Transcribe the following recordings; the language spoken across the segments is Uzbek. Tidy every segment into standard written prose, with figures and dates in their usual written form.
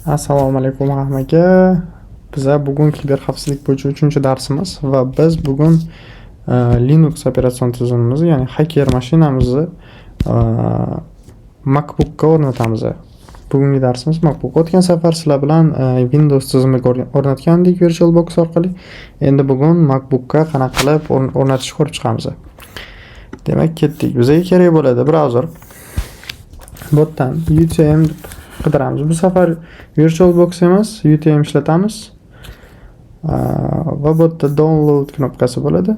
Assalomu alaykum hammaga. Biza bugun kiberxavfsizlik bo'yicha 3-darsimiz va biz bugun Linux operatsion tizimimizni, ya'ni Hacker mashinamizni MacBookga o'rnatamiz. Bugungi darsimiz MacBook. O'tgan safar sizlar bilan Windows tizimiga o'rnatgandik VirtualBox orqali. Endi bugun MacBookga qanaqa qilib o'rnatishni ko'rib chiqamiz. Demak, ketdik. Bizga kerak bo'ladi brauzer. Botdan UTM qidiramiz. Bu safar VirtualBox emas, UTM ishlatamiz. Va bu yerda download knopkasi bo'ladi.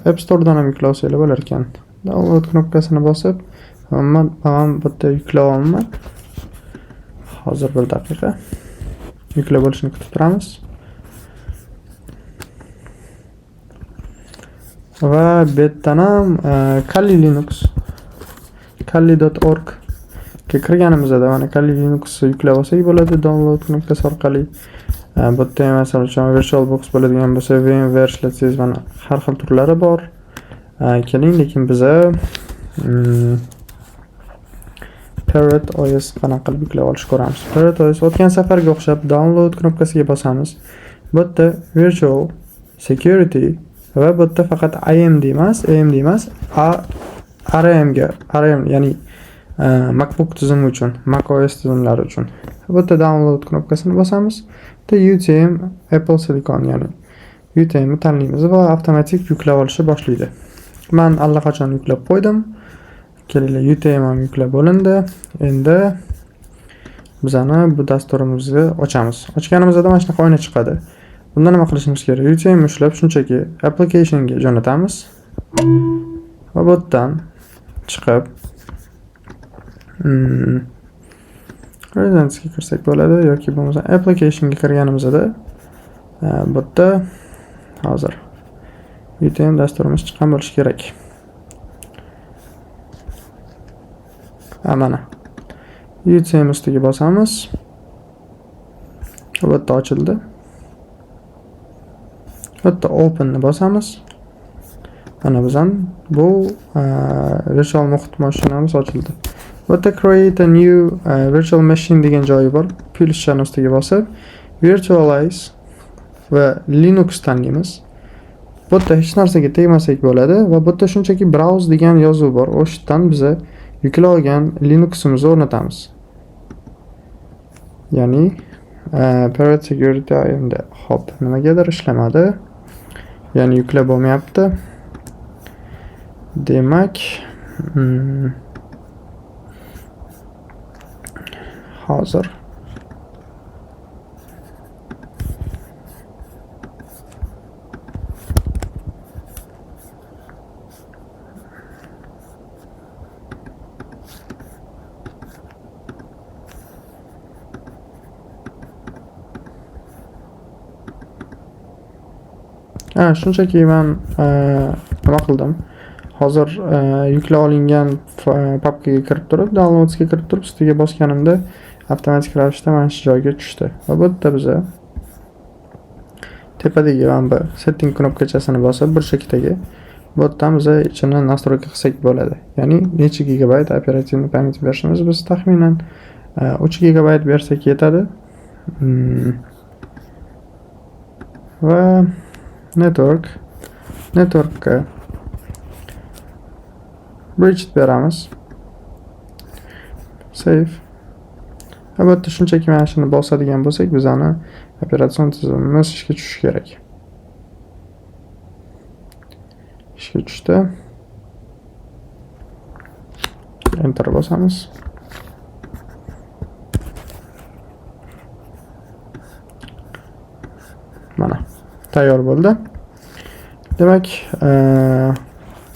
App Store'dan ham yuklasanglar bo'lar ekan. Download knopkasini bosib, men bu yerda yuklayapman. Hozir bir daqiqa. Yuklab bo'lishini kutib turamiz. Va bu yerdan ham Kali Linux kali.org ga kirganimizda mana Kali Linux yuklab olsak bo'ladi download knopkasi orqali. Bu yerda masalan uchun VirtualBox bo'ladigan bo'lsa, VMware ishlatsangiz mana har xil turlari bor. Keling, lekin biza Parrot OS qanaqa qilib yuklab olishni ko'ramiz. Parrot OS o'tgan safarga o'xshab download knopkasiga bosamiz. Bu yerda Virtual Security va bu yerda faqat AMD emas, RM ya'ni MacBook tizimi uchun, macOS tizimlari uchun. Bu yerda download knopkasini bosamiz. Bu yerda UTM Apple Silicon, ya'ni UTM ni tanlaymiz va avtomatik yuklab olishni boshlaydi. Men allaqachon yuklab qo'ydim. Kelinglar, UTM ham yuklab bo'lindi. Endi bizani bu dasturimizni ochamiz. Ochganimizda mana shunaqa oyna chiqadi. Bunda nima qilishimiz kerak? UTM ushlab shunchaki applicationga jo'natamiz. Va bu yerdan chiqib Residence ga kirsak bo'ladi yoki bo'lmasa applicationga kirganimizda bu yerda hozir UTM dasturimiz chiqqan bo'lishi kerak. Mana UTM ustiga bosamiz. Bu yerda ochildi. Bu yerda open ni bosamiz. Mana bizdan bu virtual muhit mashinamiz ochildi. Bu yerda create a new virtual machine degan joyi bor. Pulshan ustiga bosib virtualize va Linux tanlaymiz. Bu yerda hech narsaga tegmasak bo'ladi va bu yerda shunchaki browse degan yozuv bor. O'shdan biza yuklagan Linuximizni o'rnatamiz. Ya'ni Parrot Security AMD. Hop, nimagadir ishlamadi. Ya'ni yuklab bo'lmayapti. Demak, hozir shunchaki men nima qildim? Hozir yuklab olingan papkaga kirib turib, downloadsga kirib turib, ustiga bosganimda avtomatik ravishda mana shu joyga tushdi. Va bu yerda biza tepadagi mana bu setting knopkachasini bosib burchakdagi bu yerdan biza ichini настройка qilsak bo'ladi. Ya'ni necha gigabayt operativ pamyat berishimiz biz taxminan 3 gigabayt bersak yetadi. Va networkga bridge beramiz. Save. Albatta shunchaki mana shuni bosadigan bo'lsak, bizani operatsion tizimimiz ishga tushishi kerak. Ishga tushdi. Enter bosamiz. Mana tayyor bo'ldi. Demak,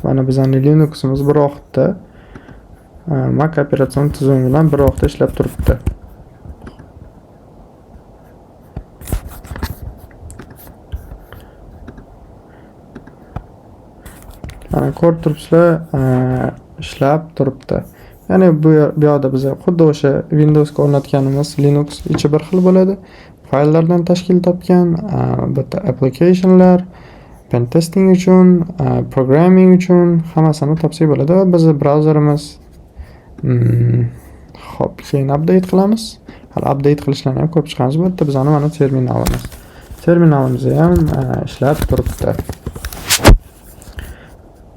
mana bizning Linuximiz bir vaqtda Mac operatsion tizimi bilan bir vaqtda ishlab turibdi. Mana ko'rib turibsizlar, ishlab turibdi. Ya'ni bu yoqda biz xuddi o'sha Windowsga o'rnatganimiz Linux ichi bir xil bo'ladi. Fayllardan tashkil topgan, bu yerda applicationlar, pen testing uchun, programming uchun hammasini topsak bo'ladi va biz brauzerimiz Xo'p, keyin update qilamiz. hali update qilishlarni ham ko'rib chiqamiz. Bu yerda bizning mana terminalimiz. Terminalimiz ham ishlab turibdi.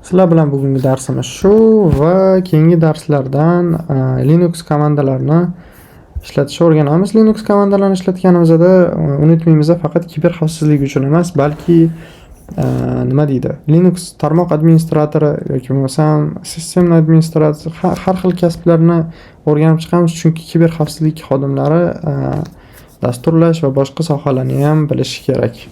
Sizlar bilan bugungi darsimiz shu va keyingi darslardan Linux komandalarini ishlatishni o'rganamiz. Linux komandalarini ishlatganimizda unutmaymiz, faqat kiber xavfsizlik uchun emas, balki nima deydi? Linux tarmoq administratori yoki bo'lmasam sistem administratori har xil kasblarni o'rganib chiqamiz, chunki kiber xavfsizlik xodimlari dasturlash va boshqa sohalarni ham bilishi kerak.